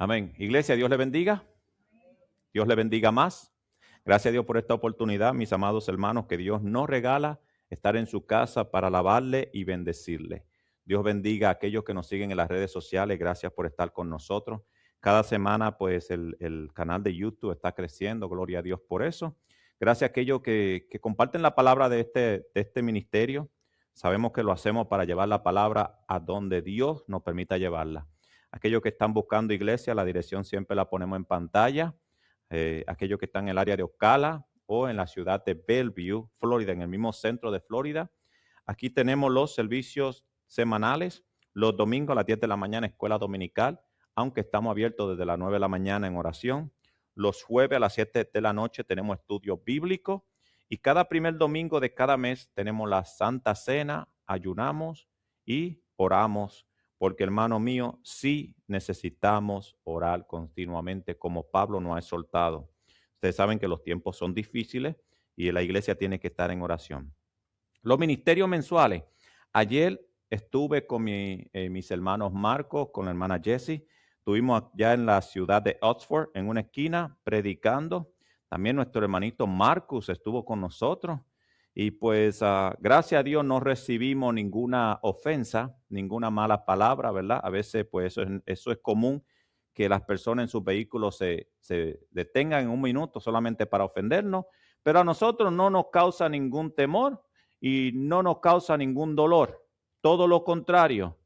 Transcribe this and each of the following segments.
Amén. Iglesia, Dios le bendiga. Dios le bendiga más. Gracias a Dios por esta oportunidad, mis amados hermanos, que Dios nos regala estar en su casa para alabarle y bendecirle. Dios bendiga a aquellos que nos siguen en las redes sociales. Gracias por estar con nosotros. Cada semana, pues, el canal de YouTube está creciendo. Gloria a Dios por eso. Gracias a aquellos que comparten la palabra de este ministerio. Sabemos que lo hacemos para llevar la palabra a donde Dios nos permita llevarla. Aquellos que están buscando iglesia, la dirección siempre la ponemos en pantalla. Aquellos que están en el área de Ocala o en la ciudad de Bellevue, Florida, en el mismo centro de Florida. Aquí tenemos los servicios semanales. Los domingos a las 10 de la mañana, escuela dominical, aunque estamos abiertos desde las 9 de la mañana en oración. Los jueves a las 7 de la noche tenemos estudios bíblicos. Y cada primer domingo de cada mes tenemos la Santa Cena, ayunamos y oramos. Porque, hermano mío, sí necesitamos orar continuamente, como Pablo nos ha exhortado. Ustedes saben que los tiempos son difíciles y la iglesia tiene que estar en oración. Los ministerios mensuales. Ayer estuve con mis hermanos Marcos, con la hermana Jessie. Estuvimos ya en la ciudad de Oxford, en una esquina, predicando. También nuestro hermanito Marcus estuvo con nosotros. Y pues gracias a Dios no recibimos ninguna ofensa, ninguna mala palabra, ¿verdad? A veces pues eso es común, que las personas en sus vehículos se detengan en un minuto solamente para ofendernos, pero a nosotros no nos causa ningún temor y no nos causa ningún dolor. Todo lo contrario,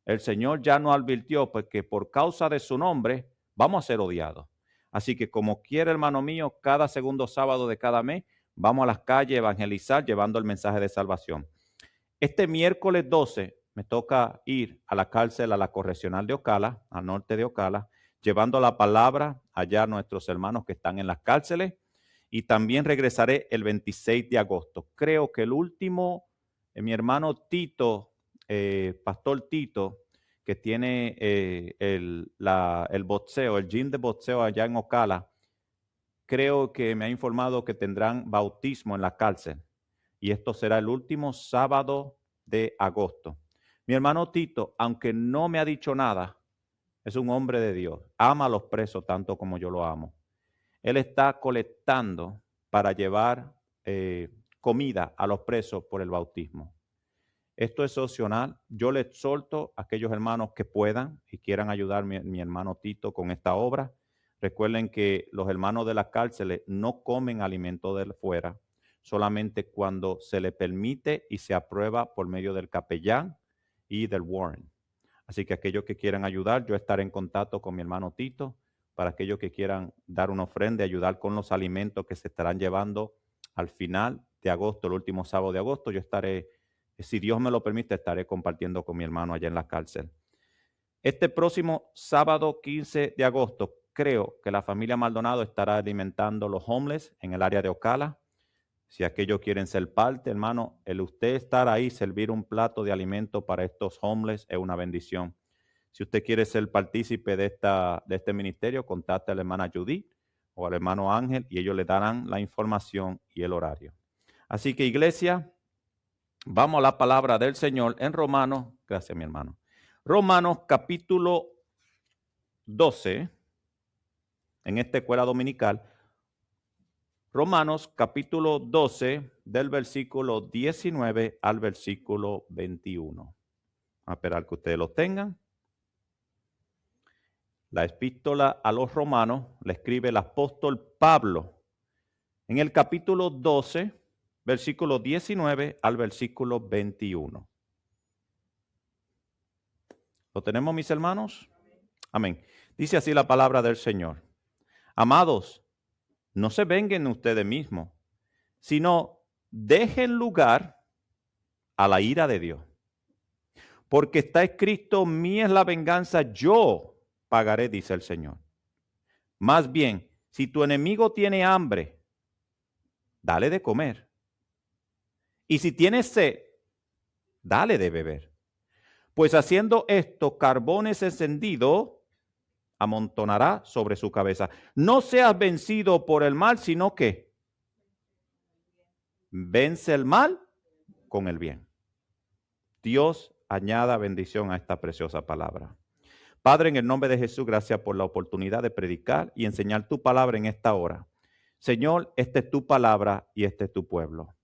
el Señor ya nos advirtió pues, que por causa de su nombre vamos a ser odiados. Así que como quiera, hermano mío, cada segundo sábado de cada mes, vamos a las calles a evangelizar llevando el mensaje de salvación. Este miércoles 12 me toca ir a la cárcel, a la correccional de Ocala, al norte de Ocala, llevando la palabra allá a nuestros hermanos que están en las cárceles. Y también regresaré el 26 de agosto. Creo que el último, mi hermano Tito, Pastor Tito, que tiene el boxeo, el gym de boxeo allá en Ocala, creo que me ha informado que tendrán bautismo en la cárcel. Y esto será el último sábado de agosto. Mi hermano Tito, aunque no me ha dicho nada, es un hombre de Dios. Ama a los presos tanto como yo lo amo. Él está colectando para llevar comida a los presos por el bautismo. Esto es opcional. Yo le exhorto a aquellos hermanos que puedan y quieran ayudar a mi hermano Tito con esta obra. Recuerden que los hermanos de las cárceles no comen alimento de fuera, solamente cuando se le permite y se aprueba por medio del capellán y del warden. Así que aquellos que quieran ayudar, yo estaré en contacto con mi hermano Tito para aquellos que quieran dar una ofrenda y ayudar con los alimentos que se estarán llevando al final de agosto, el último sábado de agosto. Yo estaré, si Dios me lo permite, estaré compartiendo con mi hermano allá en la cárcel. Este próximo sábado 15 de agosto, creo que la familia Maldonado estará alimentando los homeless en el área de Ocala. Si aquellos quieren ser parte, hermano, el usted estar ahí, servir un plato de alimento para estos homeless es una bendición. Si usted quiere ser partícipe de este ministerio, contacte a la hermana Judith o al hermano Ángel y ellos le darán la información y el horario. Así que, iglesia, vamos a la palabra del Señor en Romanos. Gracias, mi hermano. Romanos capítulo 12, en esta escuela dominical. Romanos capítulo 12, del versículo 19 al versículo 21. A esperar que ustedes lo tengan. La epístola a los romanos la escribe el apóstol Pablo en el capítulo 12, versículo 19 al versículo 21. ¿Lo tenemos, mis hermanos? Amén. Dice así la palabra del Señor. Amados, no se vengan ustedes mismos, sino dejen lugar a la ira de Dios. Porque está escrito, mía es la venganza, yo pagaré, dice el Señor. Más bien, si tu enemigo tiene hambre, dale de comer. Y si tiene sed, dale de beber. Pues haciendo esto, carbones encendidos amontonará sobre su cabeza. No seas vencido por el mal, sino que vence el mal con el bien. Dios añada bendición a esta preciosa palabra. Padre, en el nombre de Jesús, gracias por la oportunidad de predicar y enseñar tu palabra en esta hora. Señor, esta es tu palabra y este es tu pueblo.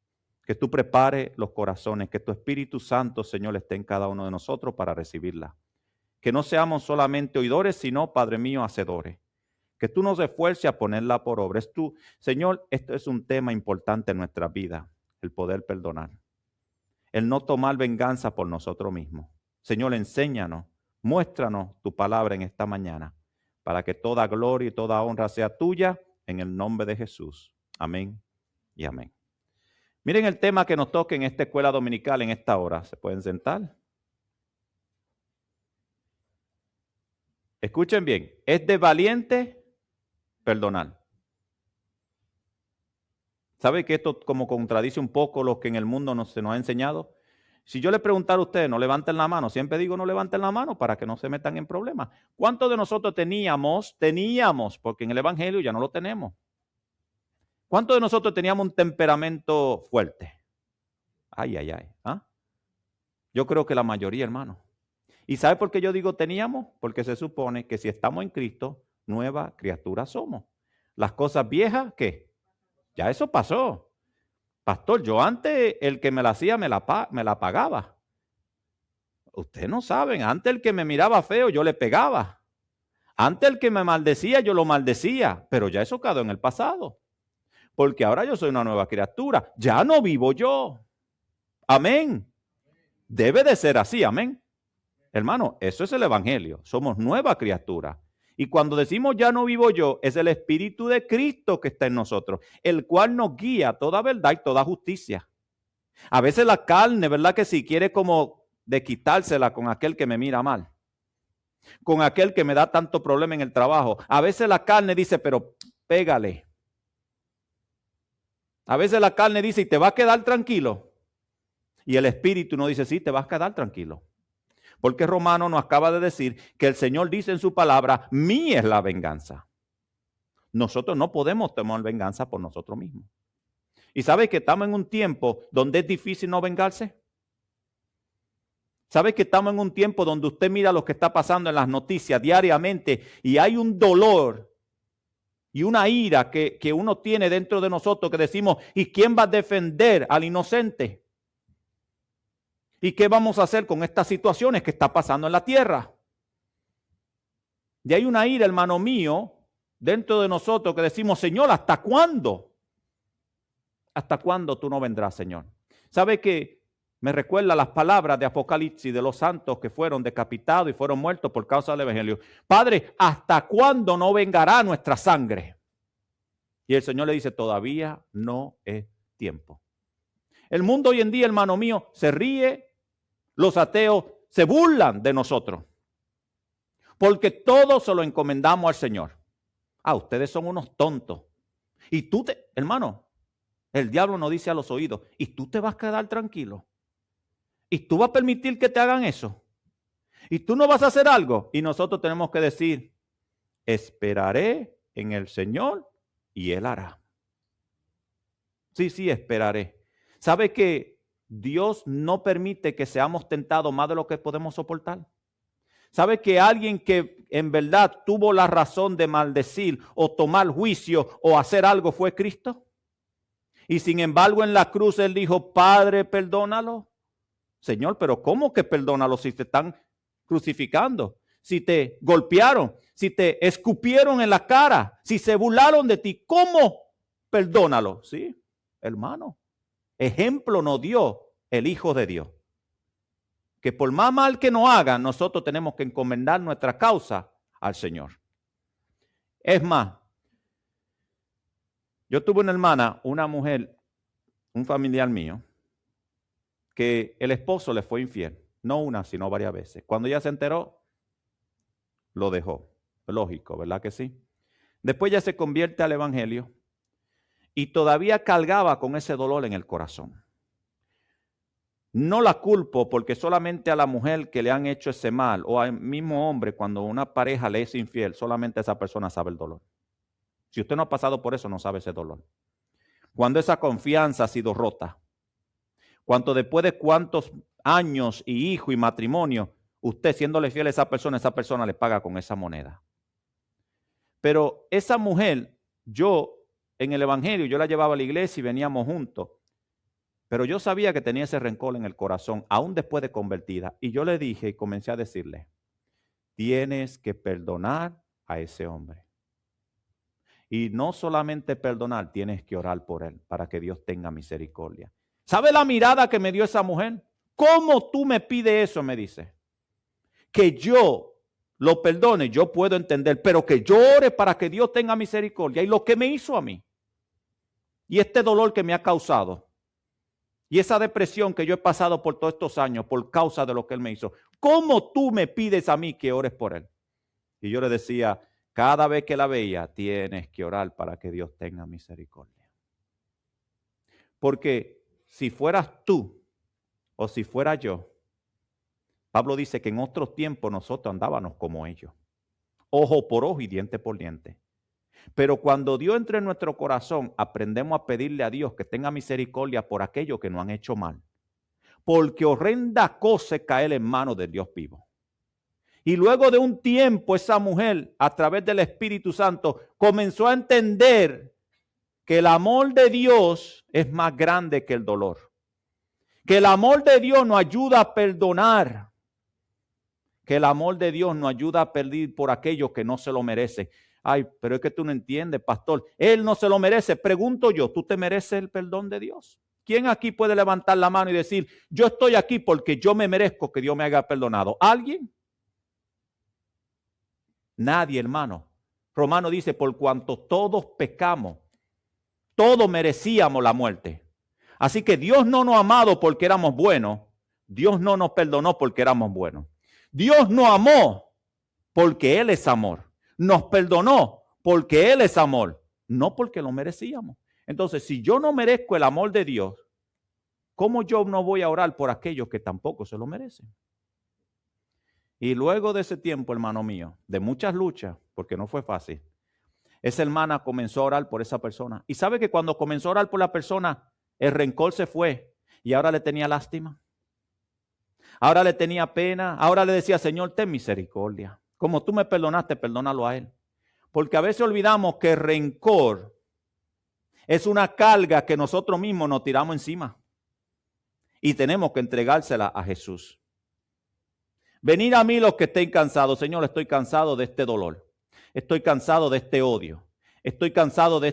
Que tú prepares los corazones, que tu Espíritu Santo, Señor, esté en cada uno de nosotros para recibirla. Que no seamos solamente oidores, sino, Padre mío, hacedores. Que tú nos esfuerces a ponerla por obra. Señor, esto es un tema importante en nuestra vida, el poder perdonar. El no tomar venganza por nosotros mismos. Señor, enséñanos, muéstranos tu palabra en esta mañana, para que toda gloria y toda honra sea tuya, en el nombre de Jesús. Amén y amén. Miren el tema que nos toca en esta escuela dominical en esta hora. ¿Se pueden sentar? Escuchen bien. Es de valiente perdonar. ¿Sabe que esto como contradice un poco lo que en el mundo se nos ha enseñado? Si yo le preguntara a ustedes, no levanten la mano. Siempre digo no levanten la mano para que no se metan en problemas. ¿Cuántos de nosotros teníamos, porque en el Evangelio ya no lo tenemos? ¿Cuántos de nosotros teníamos un temperamento fuerte? Ay. ¿Ah? Yo creo que la mayoría, hermano. ¿Y sabe por qué yo digo teníamos? Porque se supone que si estamos en Cristo, nueva criatura somos. Las cosas viejas, ¿qué? Ya eso pasó. Pastor, yo antes el que me la hacía me la pagaba. Ustedes no saben, antes el que me miraba feo yo le pegaba. Antes el que me maldecía yo lo maldecía, pero ya eso quedó en el pasado. Porque ahora yo soy una nueva criatura, ya no vivo yo. Amén. Debe de ser así, amén. Hermano, eso es el Evangelio, somos nueva criatura. Y cuando decimos ya no vivo yo, es el Espíritu de Cristo que está en nosotros, el cual nos guía a toda verdad y toda justicia. A veces la carne, ¿verdad que sí? Quiere como de quitársela con aquel que me mira mal, con aquel que me da tanto problema en el trabajo. A veces la carne dice, pero pégale. A veces la carne dice, ¿y te vas a quedar tranquilo? Y el Espíritu nos dice, sí, te vas a quedar tranquilo. Porque Romano nos acaba de decir que el Señor dice en su palabra, mía es la venganza. Nosotros no podemos tomar venganza por nosotros mismos. ¿Y sabes que estamos en un tiempo donde es difícil no vengarse? ¿Sabes que estamos en un tiempo donde usted mira lo que está pasando en las noticias diariamente y hay un dolor y una ira que uno tiene dentro de nosotros que decimos, ¿y quién va a defender al inocente? ¿Y qué vamos a hacer con estas situaciones que está pasando en la tierra? Y hay una ira, hermano mío, dentro de nosotros que decimos, Señor, ¿hasta cuándo? ¿Hasta cuándo tú no vendrás, Señor? ¿Sabe que me recuerda las palabras de Apocalipsis de los santos que fueron decapitados y fueron muertos por causa del Evangelio? Padre, ¿hasta cuándo no vengará nuestra sangre? Y el Señor le dice, todavía no es tiempo. El mundo hoy en día, hermano mío, se ríe, los ateos se burlan de nosotros, porque todo se lo encomendamos al Señor. Ustedes son unos tontos. Y tú, hermano, el diablo nos dice a los oídos, ¿y tú te vas a quedar tranquilo? ¿Y tú vas a permitir que te hagan eso? ¿Y tú no vas a hacer algo? Y nosotros tenemos que decir, esperaré en el Señor y Él hará. Sí, esperaré. ¿Sabe que Dios no permite que seamos tentados más de lo que podemos soportar? ¿Sabe que alguien que en verdad tuvo la razón de maldecir o tomar juicio o hacer algo fue Cristo? Y sin embargo en la cruz Él dijo, Padre, perdónalo. Señor, pero ¿cómo que perdónalo si te están crucificando? Si te golpearon, si te escupieron en la cara, si se burlaron de ti, ¿cómo? Perdónalo. Sí, hermano. Ejemplo nos dio el Hijo de Dios. Que por más mal que nos hagan, nosotros tenemos que encomendar nuestra causa al Señor. Es más, yo tuve una hermana, una mujer, un familiar mío, que el esposo le fue infiel. No una, sino varias veces. Cuando ella se enteró, lo dejó. Lógico, ¿verdad que sí? Después ella se convierte al Evangelio y todavía cargaba con ese dolor en el corazón. No la culpo porque solamente a la mujer que le han hecho ese mal o al mismo hombre cuando una pareja le es infiel, solamente esa persona sabe el dolor. Si usted no ha pasado por eso, no sabe ese dolor. Cuando esa confianza ha sido rota, cuando después de cuántos años y hijo y matrimonio, usted siéndole fiel a esa persona le paga con esa moneda. Pero esa mujer, yo en el evangelio, yo la llevaba a la iglesia y veníamos juntos. Pero yo sabía que tenía ese rencor en el corazón, aún después de convertida. Y yo le dije y comencé a decirle, tienes que perdonar a ese hombre. Y no solamente perdonar, tienes que orar por él para que Dios tenga misericordia. ¿Sabe la mirada que me dio esa mujer? ¿Cómo tú me pides eso? Me dice. Que yo lo perdone, yo puedo entender, pero que yo ore para que Dios tenga misericordia. Y lo que me hizo a mí, y este dolor que me ha causado, y esa depresión que yo he pasado por todos estos años por causa de lo que él me hizo, ¿cómo tú me pides a mí que ores por él? Y yo le decía, cada vez que la veía, tienes que orar para que Dios tenga misericordia. Porque si fueras tú o si fuera yo, Pablo dice que en otros tiempos nosotros andábamos como ellos, ojo por ojo y diente por diente. Pero cuando Dios entra en nuestro corazón, aprendemos a pedirle a Dios que tenga misericordia por aquellos que nos han hecho mal. Porque horrenda cosa es caer en manos del Dios vivo. Y luego de un tiempo, esa mujer, a través del Espíritu Santo, comenzó a entender que el amor de Dios es más grande que el dolor. Que el amor de Dios nos ayuda a perdonar. Que el amor de Dios nos ayuda a pedir por aquellos que no se lo merecen. Ay, pero es que tú no entiendes, pastor. Él no se lo merece. Pregunto yo, ¿tú te mereces el perdón de Dios? ¿Quién aquí puede levantar la mano y decir, yo estoy aquí porque yo me merezco que Dios me haya perdonado? ¿Alguien? Nadie, hermano. Romano dice, por cuanto todos pecamos, todos merecíamos la muerte. Así que Dios no nos ha amado porque éramos buenos. Dios no nos perdonó porque éramos buenos. Dios nos amó porque Él es amor. Nos perdonó porque Él es amor, no porque lo merecíamos. Entonces, si yo no merezco el amor de Dios, ¿cómo yo no voy a orar por aquellos que tampoco se lo merecen? Y luego de ese tiempo, hermano mío, de muchas luchas, porque no fue fácil, esa hermana comenzó a orar por esa persona. Y sabe que cuando comenzó a orar por la persona, el rencor se fue y ahora le tenía lástima. Ahora le tenía pena, ahora le decía, Señor, ten misericordia. Como tú me perdonaste, perdónalo a él. Porque a veces olvidamos que el rencor es una carga que nosotros mismos nos tiramos encima. Y tenemos que entregársela a Jesús. Venid a mí los que estén cansados. Señor, estoy cansado de este dolor. Estoy cansado de este odio. Estoy cansado de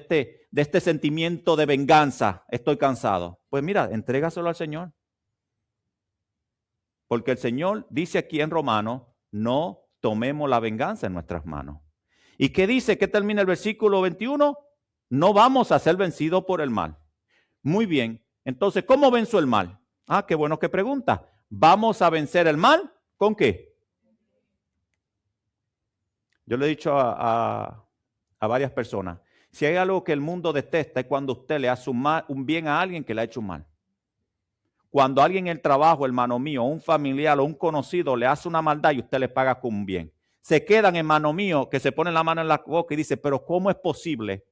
este sentimiento de venganza. Estoy cansado. Pues mira, entrégaselo al Señor. Porque el Señor dice aquí en Romanos, no tomemos la venganza en nuestras manos. ¿Y qué dice? ¿Qué termina el versículo 21? No vamos a ser vencidos por el mal. Muy bien. Entonces, ¿cómo venzo el mal? Ah, qué bueno que pregunta. ¿Vamos a vencer el mal? ¿Con qué? Yo le he dicho a varias personas, si hay algo que el mundo detesta es cuando usted le hace un bien a alguien que le ha hecho un mal. Cuando alguien en el trabajo, hermano mío, un familiar o un conocido le hace una maldad y usted le paga con un bien. Se quedan, hermano mío, que se ponen la mano en la boca y dicen, pero ¿cómo es posible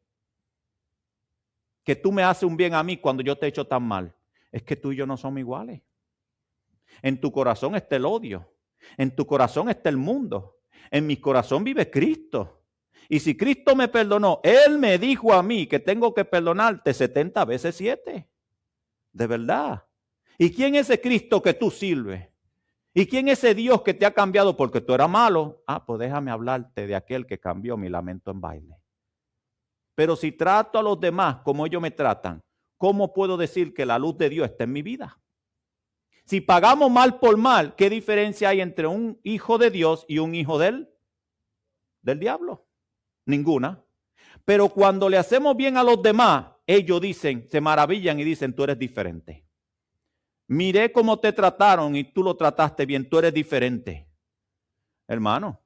que tú me haces un bien a mí cuando yo te he hecho tan mal? Es que tú y yo no somos iguales. En tu corazón está el odio. En tu corazón está el mundo. En mi corazón vive Cristo. Y si Cristo me perdonó, Él me dijo a mí que tengo que perdonarte 70 veces 7. De verdad. ¿Y quién es ese Cristo que tú sirves? ¿Y quién es ese Dios que te ha cambiado porque tú eras malo? Ah, pues déjame hablarte de aquel que cambió mi lamento en baile. Pero si trato a los demás como ellos me tratan, ¿cómo puedo decir que la luz de Dios está en mi vida? Si pagamos mal por mal, ¿qué diferencia hay entre un hijo de Dios y un hijo del diablo? Ninguna. Pero cuando le hacemos bien a los demás, ellos dicen, se maravillan y dicen, tú eres diferente. Miré cómo te trataron y tú lo trataste bien, tú eres diferente. Hermano,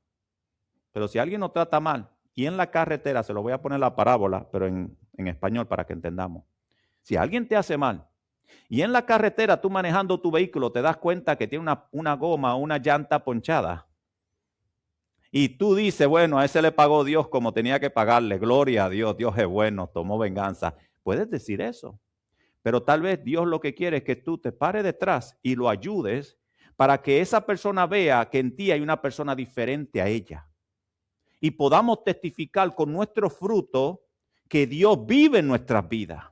pero si alguien nos trata mal, y en la carretera, se lo voy a poner la parábola, pero en español para que entendamos. Si alguien te hace mal, y en la carretera tú manejando tu vehículo te das cuenta que tiene una goma, una llanta ponchada, y tú dices, bueno, a ese le pagó Dios como tenía que pagarle, gloria a Dios, Dios es bueno, tomó venganza. Puedes decir eso. Pero tal vez Dios lo que quiere es que tú te pares detrás y lo ayudes para que esa persona vea que en ti hay una persona diferente a ella. Y podamos testificar con nuestro fruto que Dios vive en nuestras vidas.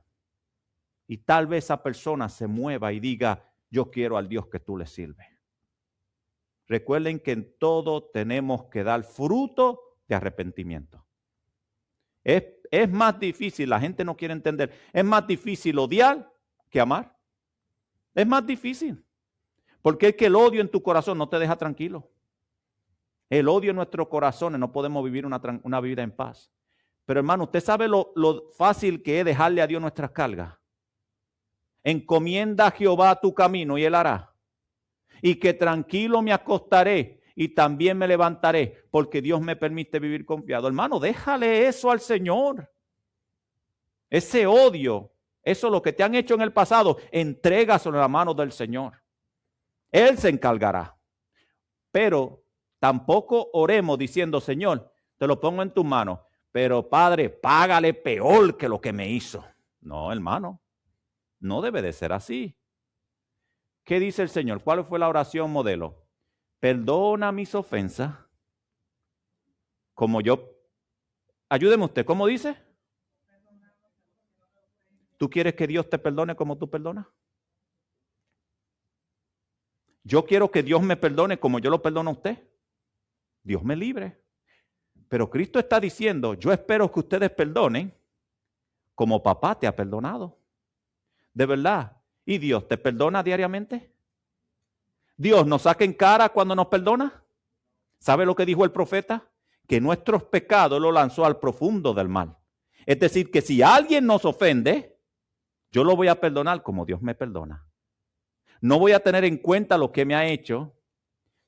Y tal vez esa persona se mueva y diga, yo quiero al Dios que tú le sirves. Recuerden que en todo tenemos que dar fruto de arrepentimiento. Es más difícil, la gente no quiere entender, es más difícil odiar que amar. Es más difícil. Porque es que el odio en tu corazón no te deja tranquilo. El odio en nuestros corazones, no podemos vivir una vida en paz. Pero hermano, ¿usted sabe lo fácil que es dejarle a Dios nuestras cargas? Encomienda a Jehová tu camino y Él hará. Y que tranquilo me acostaré y también me levantaré, porque Dios me permite vivir confiado. Hermano, déjale eso al Señor. Ese odio, eso lo que te han hecho en el pasado, entrégaselo en la mano del Señor. Él se encargará. Pero tampoco oremos diciendo, Señor, te lo pongo en tus manos, pero Padre, págale peor que lo que me hizo. No, hermano, no debe de ser así. ¿Qué dice el Señor? ¿Cuál fue la oración modelo? Perdona mis ofensas, como yo. Ayúdeme usted, ¿cómo dice? ¿Tú quieres que Dios te perdone como tú perdonas? Yo quiero que Dios me perdone como yo lo perdono a usted. Dios me libre. Pero Cristo está diciendo, yo espero que ustedes perdonen como papá te ha perdonado. De verdad. ¿Y Dios te perdona diariamente? ¿Dios nos saca en cara cuando nos perdona? ¿Sabe lo que dijo el profeta? Que nuestros pecados lo lanzó al profundo del mar. Es decir, que si alguien nos ofende, yo lo voy a perdonar como Dios me perdona. No voy a tener en cuenta lo que me ha hecho,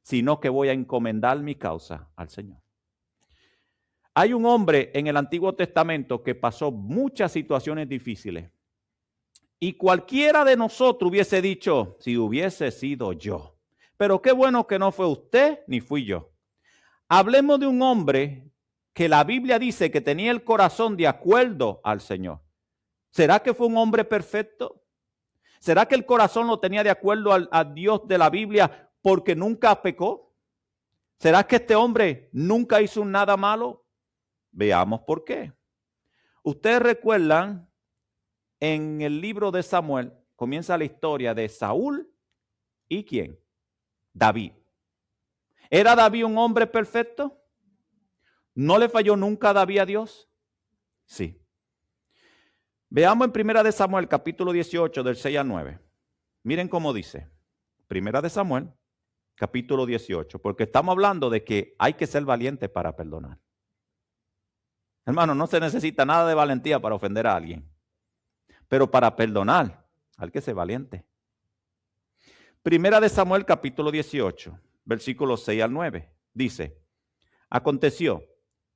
sino que voy a encomendar mi causa al Señor. Hay un hombre en el Antiguo Testamento que pasó muchas situaciones difíciles. Y cualquiera de nosotros hubiese dicho, si hubiese sido yo. Pero qué bueno que no fue usted ni fui yo. Hablemos de un hombre que la Biblia dice que tenía el corazón de acuerdo al Señor. ¿Será que fue un hombre perfecto? ¿Será que el corazón lo tenía de acuerdo a Dios de la Biblia porque nunca pecó? ¿Será que este hombre nunca hizo nada malo? Veamos por qué. Ustedes recuerdan, en el libro de Samuel comienza la historia de Saúl y ¿quién? David. ¿Era David un hombre perfecto? ¿No le falló nunca David a Dios? Sí. Veamos en 1 de Samuel capítulo 18 del 6 al 9. Miren cómo dice. 1 de Samuel capítulo 18. Porque estamos hablando de que hay que ser valiente para perdonar. Hermano, no se necesita nada de valentía para ofender a alguien. Pero para perdonar hay que ser valiente. 1 de Samuel capítulo 18, versículos 6 al 9. Dice, aconteció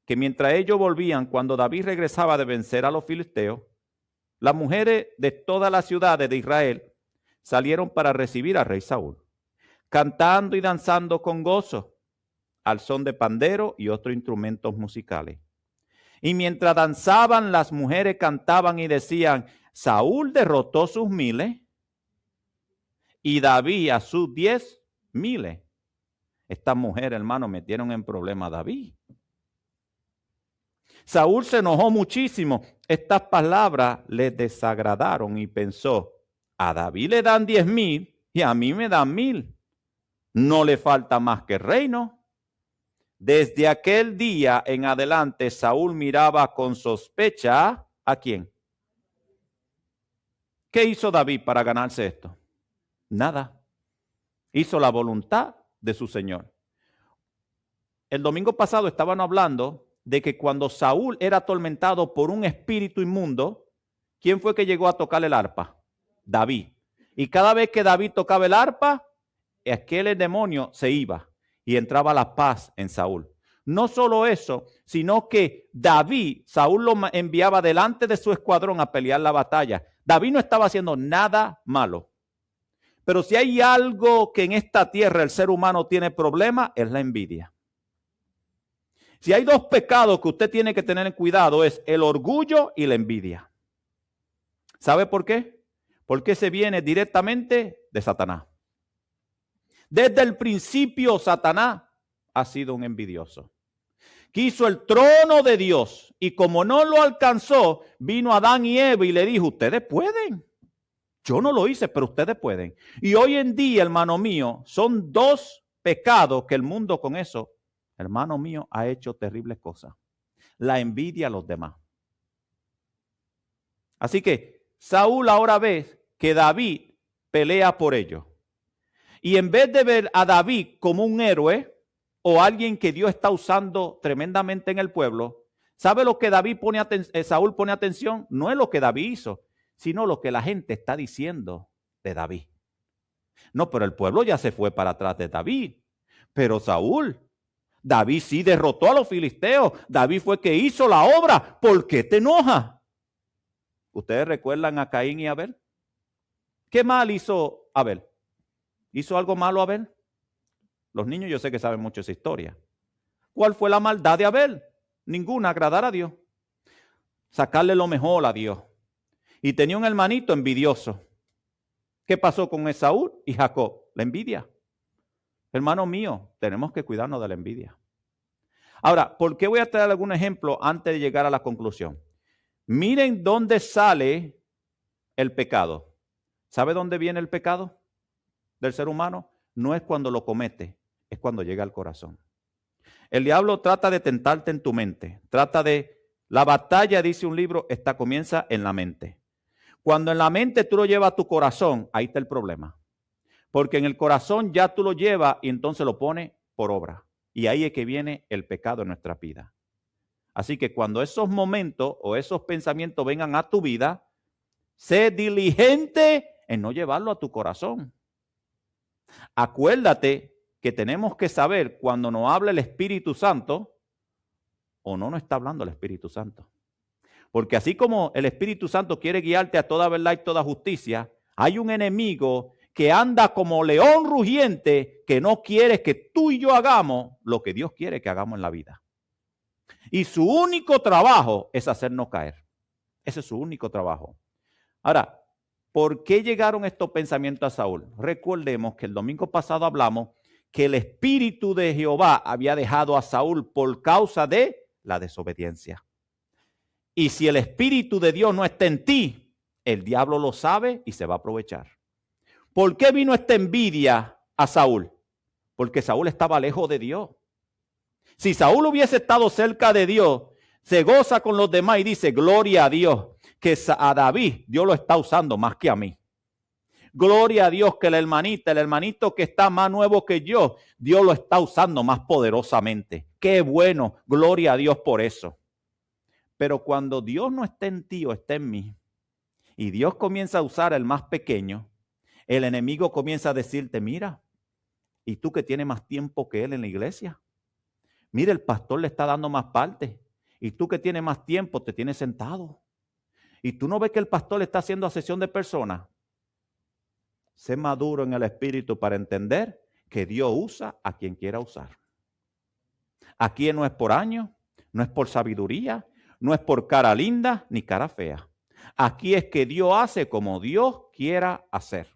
que mientras ellos volvían, cuando David regresaba de vencer a los filisteos, las mujeres de todas las ciudades de Israel salieron para recibir al rey Saúl, cantando y danzando con gozo, al son de pandero y otros instrumentos musicales. Y mientras danzaban, las mujeres cantaban y decían, Saúl derrotó sus 1000 y David a sus 10,000. Estas mujeres, hermano, metieron en problema a David. Saúl se enojó muchísimo. Estas palabras le desagradaron y pensó, a David le dan 10,000 y a mí me dan 1000. No le falta más que reino. Desde aquel día en adelante, Saúl miraba con sospecha ¿a quién? ¿Qué hizo David para ganarse esto? Nada. Hizo la voluntad de su Señor. El domingo pasado estaban hablando de que cuando Saúl era atormentado por un espíritu inmundo, ¿quién fue que llegó a tocar el arpa? David. Y cada vez que David tocaba el arpa, aquel demonio se iba y entraba la paz en Saúl. No solo eso, sino que Saúl lo enviaba delante de su escuadrón a pelear la batalla. David no estaba haciendo nada malo. Pero si hay algo que en esta tierra el ser humano tiene problema, es la envidia. Si hay dos pecados que usted tiene que tener en cuidado, es el orgullo y la envidia. ¿Sabe por qué? Porque se viene directamente de Satanás. Desde el principio, Satanás ha sido un envidioso. Quiso el trono de Dios y como no lo alcanzó, vino Adán y Eva y le dijo, ustedes pueden. Yo no lo hice, pero ustedes pueden. Y hoy en día, hermano mío, son dos pecados que el mundo con eso, hermano mío, ha hecho terribles cosas. La envidia a los demás. Así que Saúl ahora ve que David pelea por ellos. Y en vez de ver a David como un héroe o alguien que Dios está usando tremendamente en el pueblo, ¿sabe lo que Saúl pone atención? No es lo que David hizo, sino lo que la gente está diciendo de David. No, pero el pueblo ya se fue para atrás de David. Pero David sí derrotó a los filisteos. David fue que hizo la obra. ¿Por qué te enojas? ¿Ustedes recuerdan a Caín y Abel? ¿Qué mal hizo Abel? ¿Hizo algo malo Abel? Los niños yo sé que saben mucho esa historia. ¿Cuál fue la maldad de Abel? Ninguna, agradar a Dios. Sacarle lo mejor a Dios. Y tenía un hermanito envidioso. ¿Qué pasó con Esaú y Jacob? La envidia. Hermano mío, tenemos que cuidarnos de la envidia. Ahora, ¿por qué voy a traer algún ejemplo antes de llegar a la conclusión? Miren dónde sale el pecado. ¿Sabe dónde viene el pecado del ser humano? No es cuando lo comete, es cuando llega al corazón. El diablo trata de tentarte en tu mente. La batalla, dice un libro, comienza en la mente. Cuando en la mente tú lo llevas a tu corazón, ahí está el problema. Porque en el corazón ya tú lo llevas y entonces lo pones por obra. Y ahí es que viene el pecado en nuestra vida. Así que cuando esos momentos o esos pensamientos vengan a tu vida, sé diligente en no llevarlo a tu corazón. Acuérdate que tenemos que saber cuando nos habla el Espíritu Santo o no nos está hablando el Espíritu Santo. Porque así como el Espíritu Santo quiere guiarte a toda verdad y toda justicia, hay un enemigo que anda como león rugiente que no quiere que tú y yo hagamos lo que Dios quiere que hagamos en la vida. Y su único trabajo es hacernos caer. Ese es su único trabajo. Ahora, ¿por qué llegaron estos pensamientos a Saúl? Recordemos que el domingo pasado hablamos que el Espíritu de Jehová había dejado a Saúl por causa de la desobediencia. Y si el Espíritu de Dios no está en ti, el diablo lo sabe y se va a aprovechar. ¿Por qué vino esta envidia a Saúl? Porque Saúl estaba lejos de Dios. Si Saúl hubiese estado cerca de Dios, se goza con los demás y dice, gloria a Dios, que a David Dios lo está usando más que a mí. Gloria a Dios que el hermanito que está más nuevo que yo, Dios lo está usando más poderosamente. Qué bueno, gloria a Dios por eso. Pero cuando Dios no está en ti o está en mí, y Dios comienza a usar el más pequeño, el enemigo comienza a decirte, mira, ¿y tú que tienes más tiempo que él en la iglesia? Mira, el pastor le está dando más parte. Y tú que tienes más tiempo te tienes sentado. Y tú no ves que el pastor le está haciendo asesión de personas. Sé maduro en el espíritu para entender que Dios usa a quien quiera usar. Aquí no es por años, no es por sabiduría, no es por cara linda ni cara fea. Aquí es que Dios hace como Dios quiera hacer.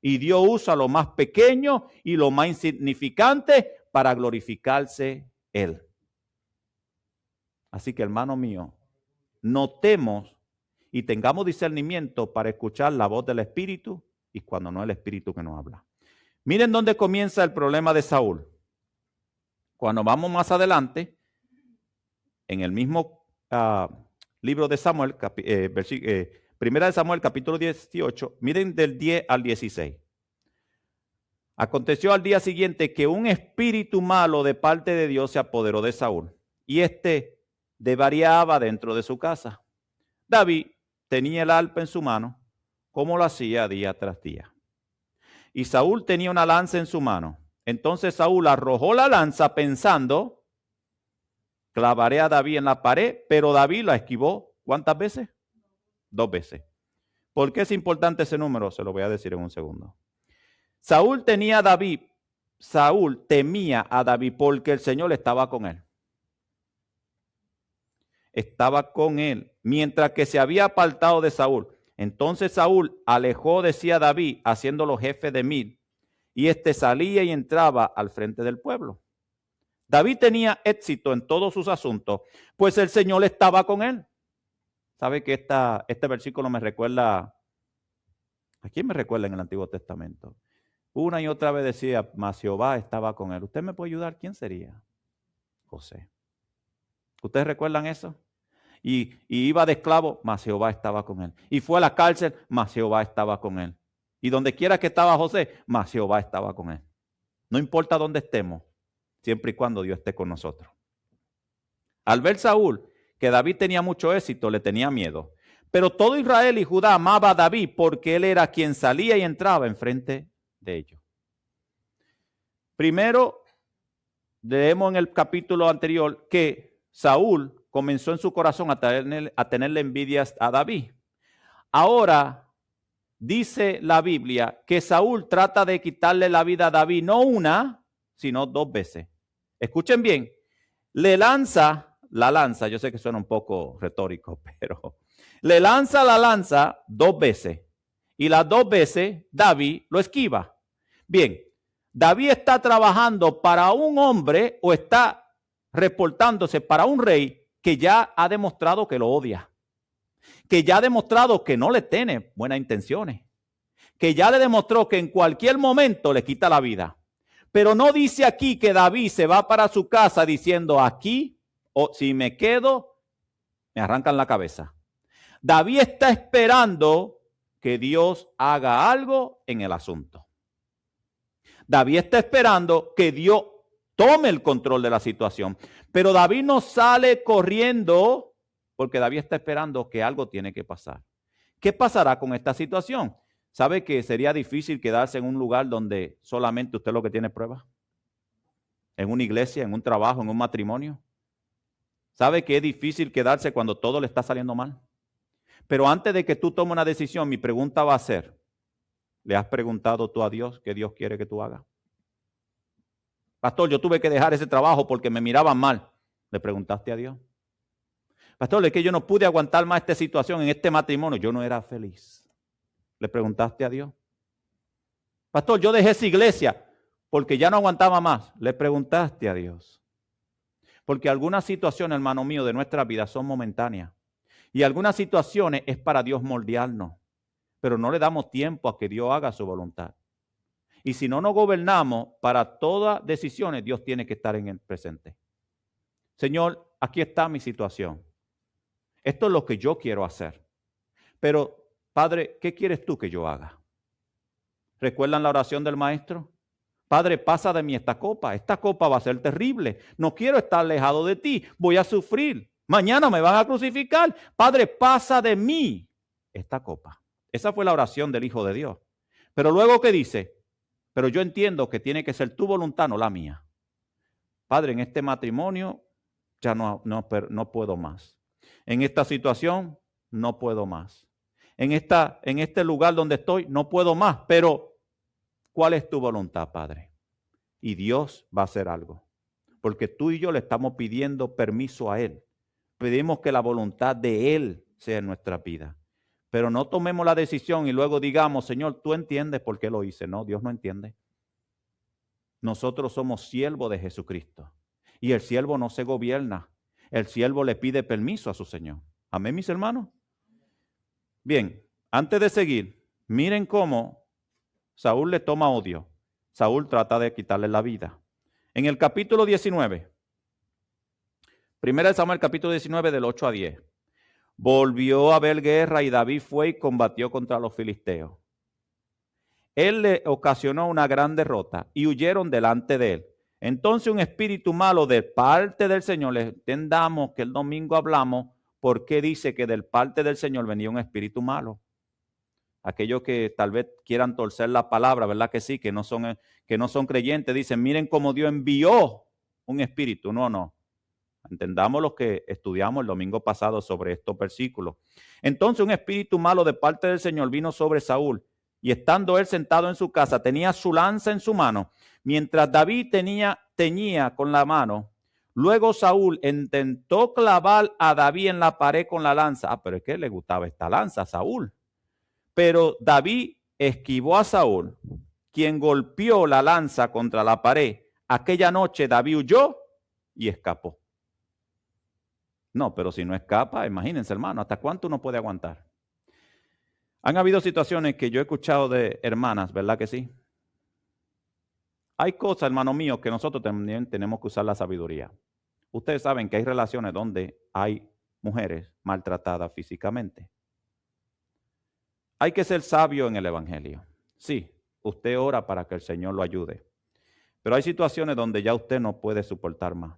Y Dios usa lo más pequeño y lo más insignificante para glorificarse Él. Así que, hermano mío, notemos y tengamos discernimiento para escuchar la voz del Espíritu y cuando no es el Espíritu que nos habla. Miren dónde comienza el problema de Saúl. Cuando vamos más adelante, en el mismo libro de Samuel, Primera de Samuel, capítulo 18, miren del 10 al 16. Aconteció al día siguiente que un espíritu malo de parte de Dios se apoderó de Saúl y devariaba dentro de su casa. David tenía el arpa en su mano, como lo hacía día tras día. Y Saúl tenía una lanza en su mano. Entonces Saúl arrojó la lanza pensando, clavaré a David en la pared, pero David la esquivó. ¿Cuántas veces? 2 veces. ¿Por qué es importante ese número? Se lo voy a decir en un segundo. Saúl temía a David porque el Señor estaba con él. Estaba con él, mientras que se había apartado de Saúl. Entonces Saúl alejó de sí a David, haciéndolo jefe de 1000, y éste salía y entraba al frente del pueblo. David tenía éxito en todos sus asuntos, pues el Señor estaba con él. ¿Sabe que este versículo me recuerda? ¿A quién me recuerda en el Antiguo Testamento? Una y otra vez decía, mas Jehová estaba con él. ¿Usted me puede ayudar? ¿Quién sería? José. ¿Ustedes recuerdan eso? Y iba de esclavo, mas Jehová estaba con él. Y fue a la cárcel, mas Jehová estaba con él. Y donde quiera que estaba José, mas Jehová estaba con él. No importa dónde estemos, siempre y cuando Dios esté con nosotros. Al ver Saúl que David tenía mucho éxito, le tenía miedo. Pero todo Israel y Judá amaba a David porque él era quien salía y entraba enfrente de ellos. Primero, leemos en el capítulo anterior que Saúl comenzó en su corazón a tenerle envidias a David. Ahora dice la Biblia que Saúl trata de quitarle la vida a David no una, sino dos veces. Escuchen bien, le lanza la lanza, yo sé que suena un poco retórico, pero le lanza la lanza dos veces y las dos veces David lo esquiva. Bien, David está trabajando para un hombre o está reportándose para un rey que ya ha demostrado que lo odia, que ya ha demostrado que no le tiene buenas intenciones, que ya le demostró que en cualquier momento le quita la vida. Pero no dice aquí que David se va para su casa diciendo aquí, o si me quedo, me arrancan la cabeza. David está esperando que Dios haga algo en el asunto. David está esperando que Dios tome el control de la situación. Pero David no sale corriendo porque David está esperando que algo tiene que pasar. ¿Qué pasará con esta situación? ¿Sabe que sería difícil quedarse en un lugar donde solamente usted lo que tiene pruebas? En una iglesia, en un trabajo, en un matrimonio. ¿Sabe que es difícil quedarse cuando todo le está saliendo mal? Pero antes de que tú tomes una decisión, mi pregunta va a ser, ¿le has preguntado tú a Dios qué Dios quiere que tú hagas? Pastor, yo tuve que dejar ese trabajo porque me miraban mal. ¿Le preguntaste a Dios? Pastor, es que yo no pude aguantar más esta situación en este matrimonio. Yo no era feliz. ¿Le preguntaste a Dios? Pastor, yo dejé esa iglesia porque ya no aguantaba más. ¿Le preguntaste a Dios? Porque algunas situaciones, hermano mío, de nuestra vida son momentáneas. Y algunas situaciones es para Dios moldearnos. Pero no le damos tiempo a que Dios haga su voluntad. Y si no nos gobernamos, para todas decisiones, Dios tiene que estar en el presente. Señor, aquí está mi situación. Esto es lo que yo quiero hacer. Pero, Padre, ¿qué quieres tú que yo haga? ¿Recuerdan la oración del maestro? Padre, pasa de mí esta copa. Esta copa va a ser terrible. No quiero estar alejado de ti. Voy a sufrir. Mañana me van a crucificar. Padre, pasa de mí esta copa. Esa fue la oración del Hijo de Dios. Pero luego, ¿qué dice? Pero yo entiendo que tiene que ser tu voluntad, no la mía. Padre, en este matrimonio ya no puedo más. En esta situación no puedo más. En este lugar donde estoy no puedo más. Pero, ¿cuál es tu voluntad, Padre? Y Dios va a hacer algo. Porque tú y yo le estamos pidiendo permiso a Él. Pedimos que la voluntad de Él sea en nuestra vida. Pero no tomemos la decisión y luego digamos, Señor, tú entiendes por qué lo hice. No, Dios no entiende. Nosotros somos siervos de Jesucristo. Y el siervo no se gobierna. El siervo le pide permiso a su Señor. Amén, mis hermanos. Bien, antes de seguir, miren cómo Saúl le toma odio. Saúl trata de quitarle la vida. En el capítulo 19, 1 Samuel capítulo 19 del 8 a 10. Volvió a haber guerra y David fue y combatió contra los filisteos. Él le ocasionó una gran derrota y huyeron delante de él. Entonces un espíritu malo de parte del Señor, les entendamos que el domingo hablamos por qué dice que de parte del Señor venía un espíritu malo. Aquellos que tal vez quieran torcer la palabra, ¿verdad que sí? Que no son creyentes, dicen, miren cómo Dios envió un espíritu. No. Entendamos lo que estudiamos el domingo pasado sobre estos versículos. Entonces un espíritu malo de parte del Señor vino sobre Saúl, y estando él sentado en su casa, tenía su lanza en su mano, mientras David teñía con la mano. Luego Saúl intentó clavar a David en la pared con la lanza. Pero es que le gustaba esta lanza a Saúl. Pero David esquivó a Saúl, quien golpeó la lanza contra la pared. Aquella noche David huyó y escapó. No, pero si no escapa, imagínense, hermano, ¿hasta cuánto uno puede aguantar? Han habido situaciones que yo he escuchado de hermanas, ¿verdad que sí? Hay cosas, hermano mío, que nosotros también tenemos que usar la sabiduría. Ustedes saben que hay relaciones donde hay mujeres maltratadas físicamente. Hay que ser sabio en el evangelio. Sí, usted ora para que el Señor lo ayude. Pero hay situaciones donde ya usted no puede soportar más.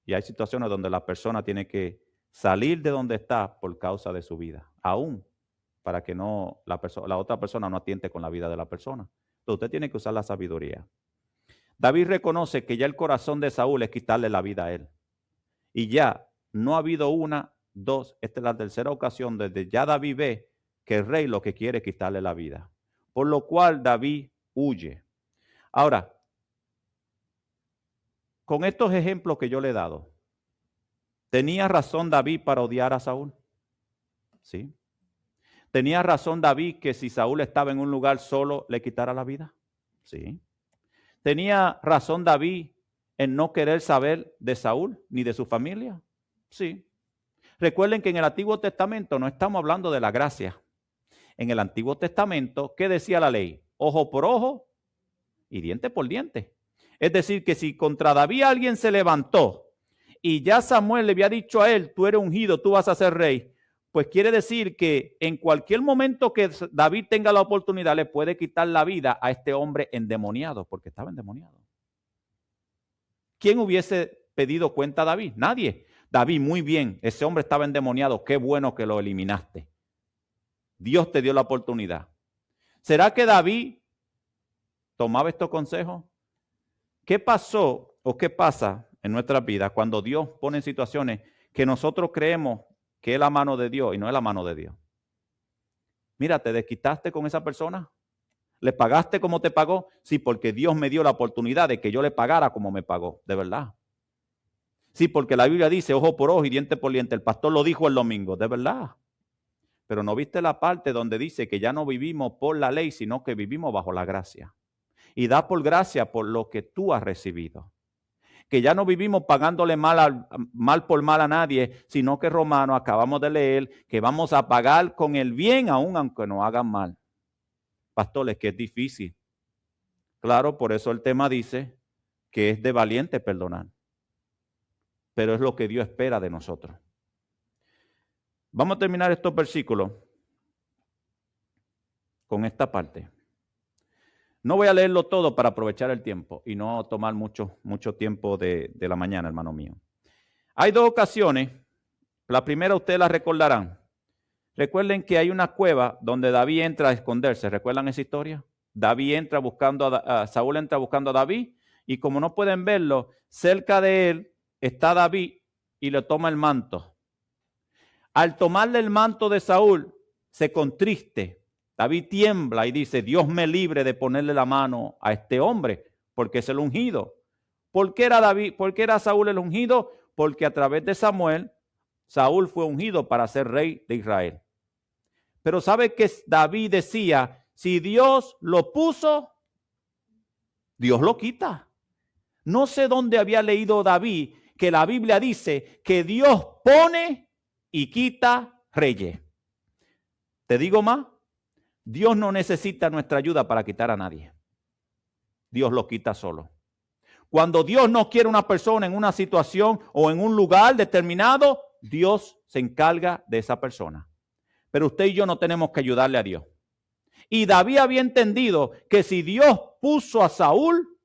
Y hay situaciones donde la persona tiene que salir de donde está por causa de su vida. Aún para que no la otra persona no atiente con la vida de la persona. Entonces usted tiene que usar la sabiduría. David reconoce que ya el corazón de Saúl es quitarle la vida a él. Y ya no ha habido una, dos, esta es la tercera ocasión desde ya David ve que el rey lo que quiere es quitarle la vida. Por lo cual David huye. Ahora, con estos ejemplos que yo le he dado, ¿tenía razón David para odiar a Saúl? Sí. ¿Tenía razón David que si Saúl estaba en un lugar solo le quitara la vida? Sí. ¿Tenía razón David en no querer saber de Saúl ni de su familia? Sí. Recuerden que en el Antiguo Testamento no estamos hablando de la gracia. En el Antiguo Testamento, ¿qué decía la ley? Ojo por ojo y diente por diente. Es decir, que si contra David alguien se levantó y ya Samuel le había dicho a él, tú eres ungido, tú vas a ser rey, pues quiere decir que en cualquier momento que David tenga la oportunidad le puede quitar la vida a este hombre endemoniado, porque estaba endemoniado. ¿Quién hubiese pedido cuenta a David? Nadie. David, muy bien, ese hombre estaba endemoniado, qué bueno que lo eliminaste. Dios te dio la oportunidad. ¿Será que David tomaba estos consejos? ¿Qué pasó o qué pasa en nuestras vidas cuando Dios pone en situaciones que nosotros creemos que es la mano de Dios y no es la mano de Dios? Mira, ¿te desquitaste con esa persona? ¿Le pagaste como te pagó? Sí, porque Dios me dio la oportunidad de que yo le pagara como me pagó, de verdad. Sí, porque la Biblia dice ojo por ojo y diente por diente. El pastor lo dijo el domingo, de verdad. Pero no viste la parte donde dice que ya no vivimos por la ley, sino que vivimos bajo la gracia. Y da por gracia por lo que tú has recibido. Que ya no vivimos pagándole mal por mal a nadie, sino que Romanos, acabamos de leer, que vamos a pagar con el bien aún aunque nos hagan mal. Pastores, que es difícil. Claro, por eso el tema dice que es de valiente perdonar. Pero es lo que Dios espera de nosotros. Vamos a terminar estos versículos con esta parte. No voy a leerlo todo para aprovechar el tiempo y no tomar mucho tiempo de la mañana, hermano mío. Hay dos ocasiones. La primera ustedes la recordarán. Recuerden que hay una cueva donde David entra a esconderse. ¿Recuerdan esa historia? David entra buscando Saúl entra buscando a David y como no pueden verlo, cerca de él está David y le toma el manto. Al tomarle el manto de Saúl, se contriste. David tiembla y dice, Dios me libre de ponerle la mano a este hombre, porque es el ungido. ¿Por qué era Saúl el ungido? Porque a través de Samuel, Saúl fue ungido para ser rey de Israel. Pero ¿sabe qué David decía? Si Dios lo puso, Dios lo quita. No sé dónde había leído David que la Biblia dice que Dios pone y quita reyes. Te digo más, Dios no necesita nuestra ayuda para quitar a nadie. Dios lo quita solo. Cuando Dios no quiere una persona en una situación o en un lugar determinado, Dios se encarga de esa persona. Pero usted y yo no tenemos que ayudarle a Dios. Y David había entendido que si Dios puso a Saúl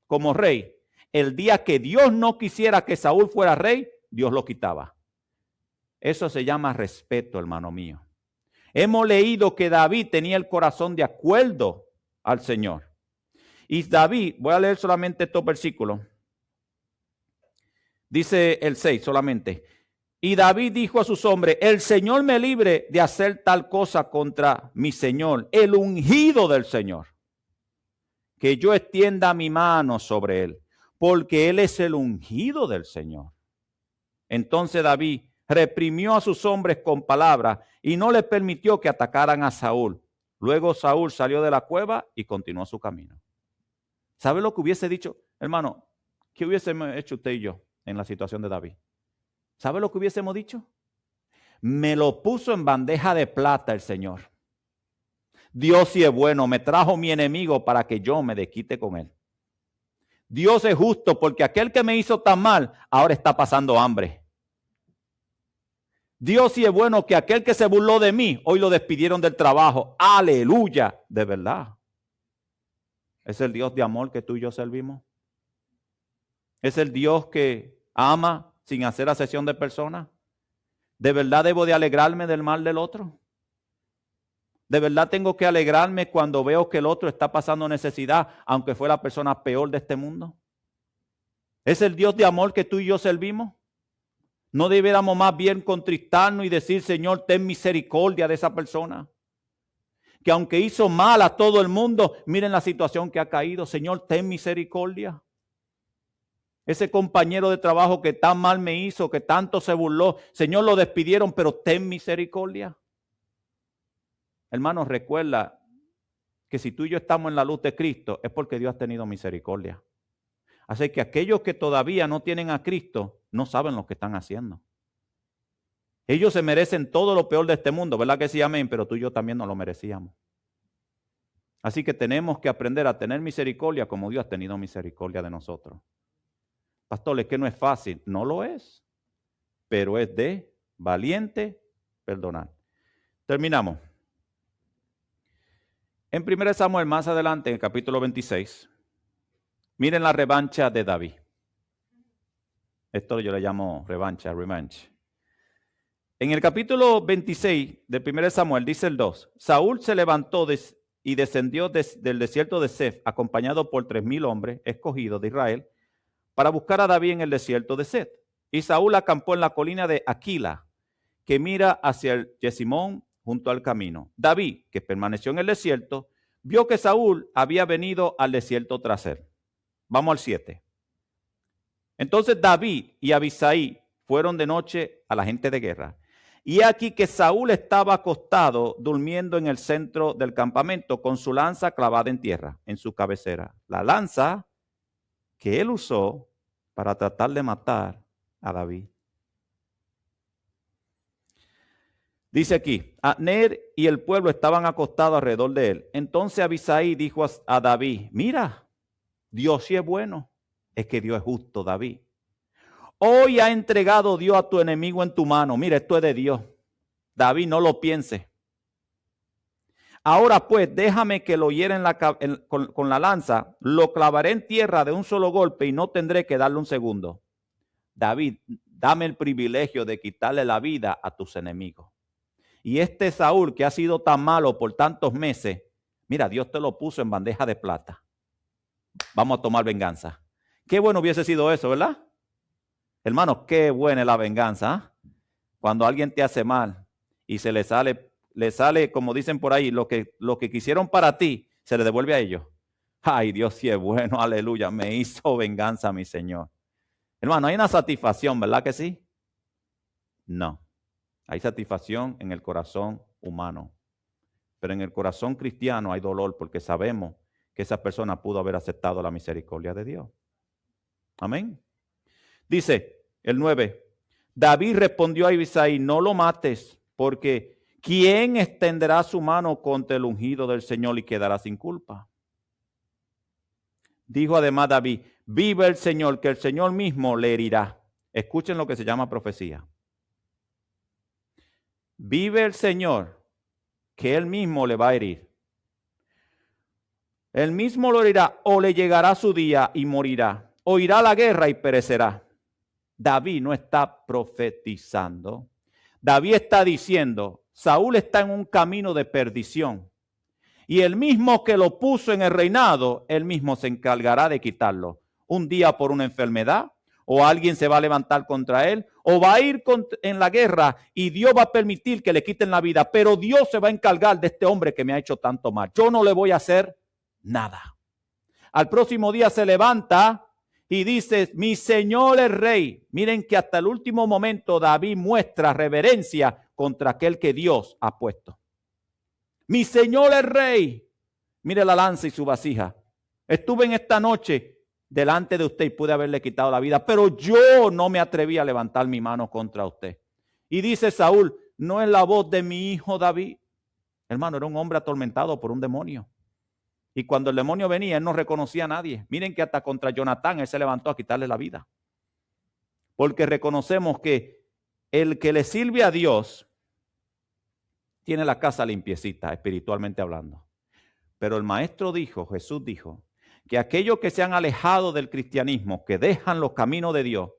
como rey, el día que Dios no quisiera que Saúl fuera rey, Dios lo quitaba. Eso se llama respeto, hermano mío. Hemos leído que David tenía el corazón de acuerdo al Señor. Y David, voy a leer solamente estos versículos. Dice el 6 solamente. Y David dijo a sus hombres, el Señor me libre de hacer tal cosa contra mi Señor, el ungido del Señor. Que yo extienda mi mano sobre él, porque él es el ungido del Señor. Entonces David reprimió a sus hombres con palabras y no les permitió que atacaran a Saúl. Luego Saúl salió de la cueva y continuó su camino. ¿Sabe lo que hubiese dicho? Hermano, ¿qué hubiésemos hecho usted y yo en la situación de David? ¿Sabe lo que hubiésemos dicho? Me lo puso en bandeja de plata el Señor. Dios sí es bueno, me trajo mi enemigo para que yo me desquite con él. Dios es justo porque aquel que me hizo tan mal ahora está pasando hambre. Dios sí es bueno que aquel que se burló de mí hoy lo despidieron del trabajo. Aleluya, de verdad. ¿Es el Dios de amor que tú y yo servimos? ¿Es el Dios que ama sin hacer acepción de personas? ¿De verdad debo de alegrarme del mal del otro? ¿De verdad tengo que alegrarme cuando veo que el otro está pasando necesidad, aunque fue la persona peor de este mundo? ¿Es el Dios de amor que tú y yo servimos? ¿No debiéramos más bien contristarnos y decir, Señor, ten misericordia de esa persona? Que aunque hizo mal a todo el mundo, miren la situación que ha caído. Señor, ten misericordia. Ese compañero de trabajo que tan mal me hizo, que tanto se burló, Señor, lo despidieron, pero ten misericordia. Hermanos, recuerda que si tú y yo estamos en la luz de Cristo, es porque Dios ha tenido misericordia. Así que aquellos que todavía no tienen a Cristo, no saben lo que están haciendo. Ellos se merecen todo lo peor de este mundo, ¿verdad que sí? Amén, pero tú y yo también nos lo merecíamos. Así que tenemos que aprender a tener misericordia como Dios ha tenido misericordia de nosotros. Pastor, es que no es fácil. No lo es, pero es de valiente perdonar. Terminamos. En 1 Samuel, más adelante, en el capítulo 26, miren la revancha de David. Esto yo le llamo revancha, revenge. En el capítulo 26 de 1 Samuel, dice el 2, Saúl se levantó y descendió del desierto de Zef, acompañado por 3,000 hombres escogidos de Israel, para buscar a David en el desierto de Zef. Y Saúl acampó en la colina de Aquila, que mira hacia el Yesimón, junto al camino. David, que permaneció en el desierto, vio que Saúl había venido al desierto tras él. Vamos al 7. Entonces David y Abisai fueron de noche a la gente de guerra. Y aquí que Saúl estaba acostado, durmiendo en el centro del campamento, con su lanza clavada en tierra, en su cabecera. La lanza que él usó para tratar de matar a David. Dice aquí, Abner y el pueblo estaban acostados alrededor de él. Entonces Abisai dijo a David, mira, Dios sí es bueno, es que Dios es justo, David. Hoy ha entregado Dios a tu enemigo en tu mano. Mira, esto es de Dios. David, no lo piense. Ahora pues, déjame que lo hiera con la lanza, lo clavaré en tierra de un solo golpe y no tendré que darle un segundo. David, dame el privilegio de quitarle la vida a tus enemigos. Y este Saúl, que ha sido tan malo por tantos meses, mira, Dios te lo puso en bandeja de plata. Vamos a tomar venganza. Qué bueno hubiese sido eso, ¿verdad? Hermanos, qué buena es la venganza. ¿Eh? Cuando alguien te hace mal y se le sale, como dicen por ahí, lo que quisieron para ti, se le devuelve a ellos. Ay, Dios sí es bueno, aleluya, me hizo venganza mi Señor. Hermano, hay una satisfacción, ¿verdad que sí? No. Hay satisfacción en el corazón humano, pero en el corazón cristiano hay dolor porque sabemos que esa persona pudo haber aceptado la misericordia de Dios. Amén. Dice el 9, David respondió a Abisai, no lo mates, porque ¿quién extenderá su mano contra el ungido del Señor y quedará sin culpa? Dijo además David, vive el Señor, que el Señor mismo le herirá. Escuchen lo que se llama profecía. Vive el Señor, que Él mismo le va a herir. Él mismo lo herirá, o le llegará su día y morirá, o irá a la guerra y perecerá. David no está profetizando. David está diciendo, Saúl está en un camino de perdición. Y el mismo que lo puso en el reinado, él mismo se encargará de quitarlo. Un día por una enfermedad, o alguien se va a levantar contra él, o va a ir en la guerra y Dios va a permitir que le quiten la vida. Pero Dios se va a encargar de este hombre que me ha hecho tanto mal. Yo no le voy a hacer nada. Al próximo día se levanta y dice, mi Señor es rey. Miren que hasta el último momento David muestra reverencia contra aquel que Dios ha puesto. Mi señor el rey, mire la lanza y su vasija. Estuve en esta noche delante de usted y pude haberle quitado la vida, pero yo no me atreví a levantar mi mano contra usted. Y dice Saúl, no es la voz de mi hijo David. Hermano, era un hombre atormentado por un demonio. Y cuando el demonio venía, él no reconocía a nadie. Miren que hasta contra Jonatán él se levantó a quitarle la vida. Porque reconocemos que el que le sirve a Dios tiene la casa limpiecita, espiritualmente hablando. Pero el maestro dijo, Jesús dijo, que aquellos que se han alejado del cristianismo, que dejan los caminos de Dios,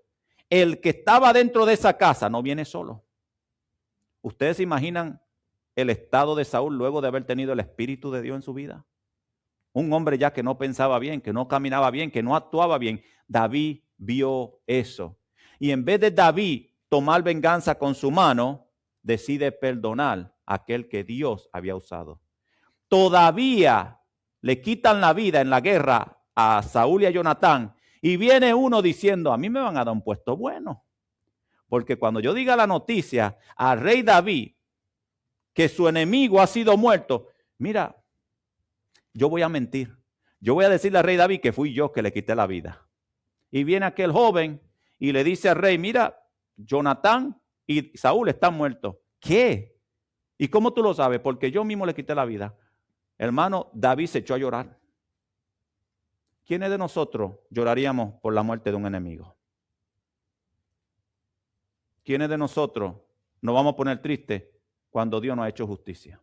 el que estaba dentro de esa casa no viene solo. ¿Ustedes se imaginan el estado de Saúl luego de haber tenido el Espíritu de Dios en su vida? Un hombre ya que no pensaba bien, que no caminaba bien, que no actuaba bien. David vio eso. Y en vez de David tomar venganza con su mano, decide perdonar a aquel que Dios había usado. Todavía le quitan la vida en la guerra a Saúl y a Jonatán. Y viene uno diciendo, a mí me van a dar un puesto bueno. Porque cuando yo diga la noticia al rey David que su enemigo ha sido muerto, mira, yo voy a mentir. Yo voy a decirle al rey David que fui yo que le quité la vida. Y viene aquel joven y le dice al rey, mira, Jonatán y Saúl están muertos. ¿Qué? ¿Y cómo tú lo sabes? Porque yo mismo le quité la vida. Hermano, David se echó a llorar. ¿Quiénes de nosotros lloraríamos por la muerte de un enemigo? ¿Quiénes de nosotros nos vamos a poner tristes cuando Dios nos ha hecho justicia?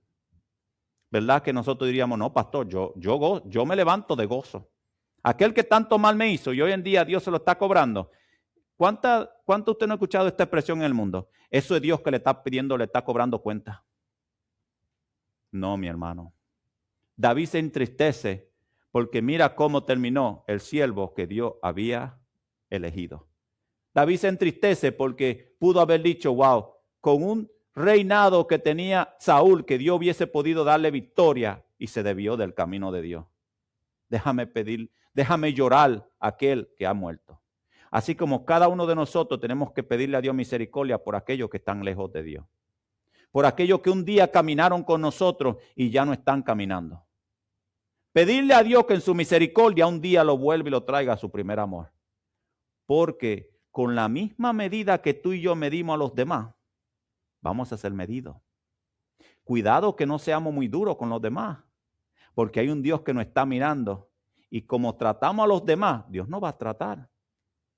¿Verdad que nosotros diríamos, no, pastor, yo me levanto de gozo? Aquel que tanto mal me hizo y hoy en día Dios se lo está cobrando. ¿Cuánto usted no ha escuchado esta expresión en el mundo? Eso es Dios que le está pidiendo, le está cobrando cuenta. No, mi hermano. David se entristece porque mira cómo terminó el siervo que Dios había elegido. David se entristece porque pudo haber dicho, wow, con un reinado que tenía Saúl, que Dios hubiese podido darle victoria, y se desvió del camino de Dios. Déjame llorar a aquel que ha muerto. Así como cada uno de nosotros tenemos que pedirle a Dios misericordia por aquellos que están lejos de Dios. Por aquellos que un día caminaron con nosotros y ya no están caminando. Pedirle a Dios que en su misericordia un día lo vuelva y lo traiga a su primer amor. Porque con la misma medida que tú y yo medimos a los demás, vamos a ser medidos. Cuidado que no seamos muy duros con los demás, porque hay un Dios que nos está mirando y como tratamos a los demás, Dios nos va a tratar.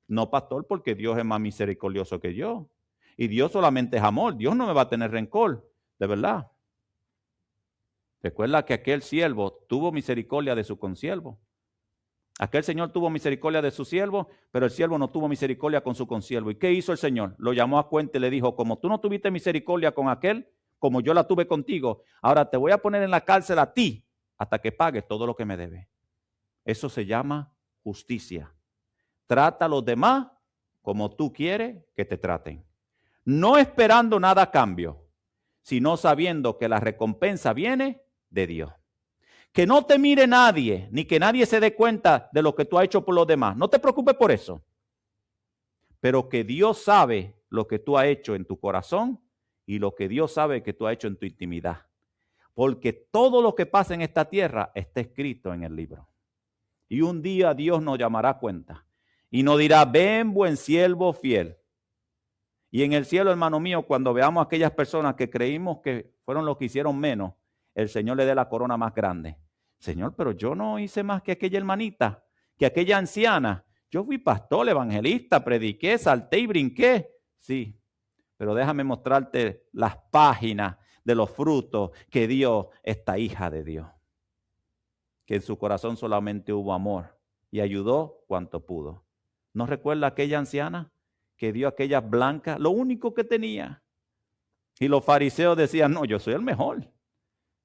No, pastor, porque Dios es más misericordioso que yo. Y Dios solamente es amor. Dios no me va a tener rencor, de verdad. Recuerda que aquel siervo tuvo misericordia de su consiervo. Aquel señor tuvo misericordia de su siervo, pero el siervo no tuvo misericordia con su consiervo. ¿Y qué hizo el Señor? Lo llamó a cuenta y le dijo, como tú no tuviste misericordia con aquel, como yo la tuve contigo, ahora te voy a poner en la cárcel a ti hasta que pagues todo lo que me debes. Eso se llama justicia. Trata a los demás como tú quieres que te traten. No esperando nada a cambio, sino sabiendo que la recompensa viene de Dios. Que no te mire nadie, ni que nadie se dé cuenta de lo que tú has hecho por los demás. No te preocupes por eso. Pero que Dios sabe lo que tú has hecho en tu corazón y lo que Dios sabe que tú has hecho en tu intimidad. Porque todo lo que pasa en esta tierra está escrito en el libro. Y un día Dios nos llamará a cuenta y nos dirá, ven buen siervo fiel. Y en el cielo, hermano mío, cuando veamos a aquellas personas que creímos que fueron los que hicieron menos, el Señor le dé la corona más grande. Señor, pero yo no hice más que aquella hermanita, que aquella anciana. Yo fui pastor, evangelista, prediqué, salté y brinqué. Sí, pero déjame mostrarte las páginas de los frutos que dio esta hija de Dios. Que en su corazón solamente hubo amor y ayudó cuanto pudo. ¿No recuerda aquella anciana que dio aquellas blancas? Lo único que tenía. Y los fariseos decían, no, yo soy el mejor.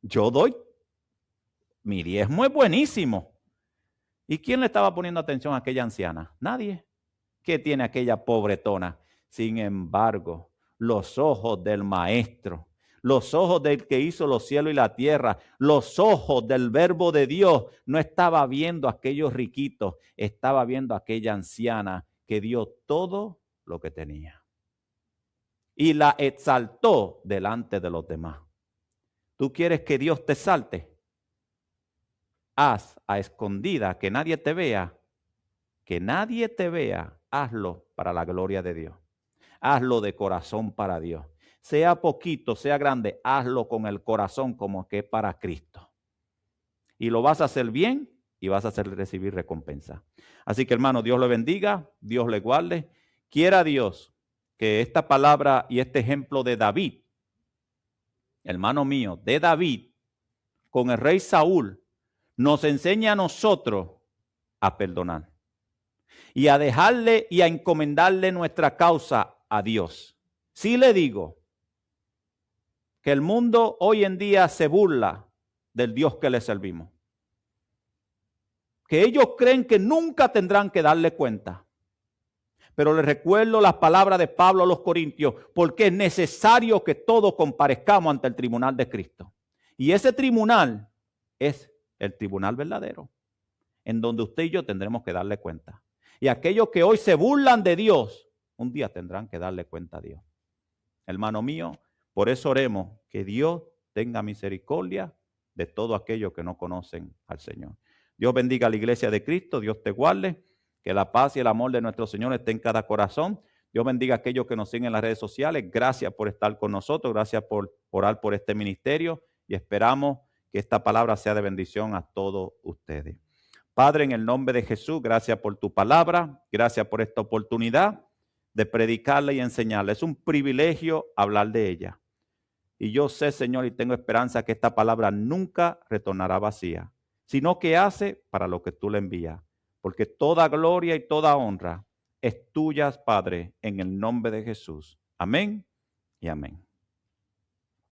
Yo doy. Mi diezmo es buenísimo. ¿Y quién le estaba poniendo atención a aquella anciana? Nadie. ¿Qué tiene aquella pobretona? Sin embargo, los ojos del maestro, los ojos del que hizo los cielos y la tierra, los ojos del verbo de Dios, no estaba viendo a aquellos riquitos, estaba viendo a aquella anciana que dio todo lo que tenía. Y la exaltó delante de los demás. ¿Tú quieres que Dios te salte? Haz a escondida, que nadie te vea. Que nadie te vea. Hazlo para la gloria de Dios. Hazlo de corazón para Dios. Sea poquito, sea grande, hazlo con el corazón como que es para Cristo. Y lo vas a hacer bien y vas a recibir recompensa. Así que, hermano, Dios le bendiga, Dios le guarde. Quiera Dios que esta palabra y este ejemplo de David, hermano mío, de David, con el rey Saúl, nos enseñe a nosotros a perdonar y a dejarle y a encomendarle nuestra causa a Dios. Sí le digo que el mundo hoy en día se burla del Dios que le servimos. Que ellos creen que nunca tendrán que darle cuenta. Pero les recuerdo las palabras de Pablo a los Corintios, porque es necesario que todos comparezcamos ante el tribunal de Cristo. Y ese tribunal es el tribunal verdadero, en donde usted y yo tendremos que darle cuenta. Y aquellos que hoy se burlan de Dios, un día tendrán que darle cuenta a Dios. Hermano mío, por eso oremos que Dios tenga misericordia de todos aquellos que no conocen al Señor. Dios bendiga a la iglesia de Cristo, Dios te guarde, que la paz y el amor de nuestro Señor esté en cada corazón. Dios bendiga a aquellos que nos siguen en las redes sociales. Gracias por estar con nosotros, gracias por orar por este ministerio y esperamos que esta palabra sea de bendición a todos ustedes. Padre, en el nombre de Jesús, gracias por tu palabra, gracias por esta oportunidad de predicarla y enseñarla. Es un privilegio hablar de ella. Y yo sé, Señor, y tengo esperanza que esta palabra nunca retornará vacía, sino que hace para lo que tú le envías. Porque toda gloria y toda honra es tuya, Padre, en el nombre de Jesús. Amén y amén.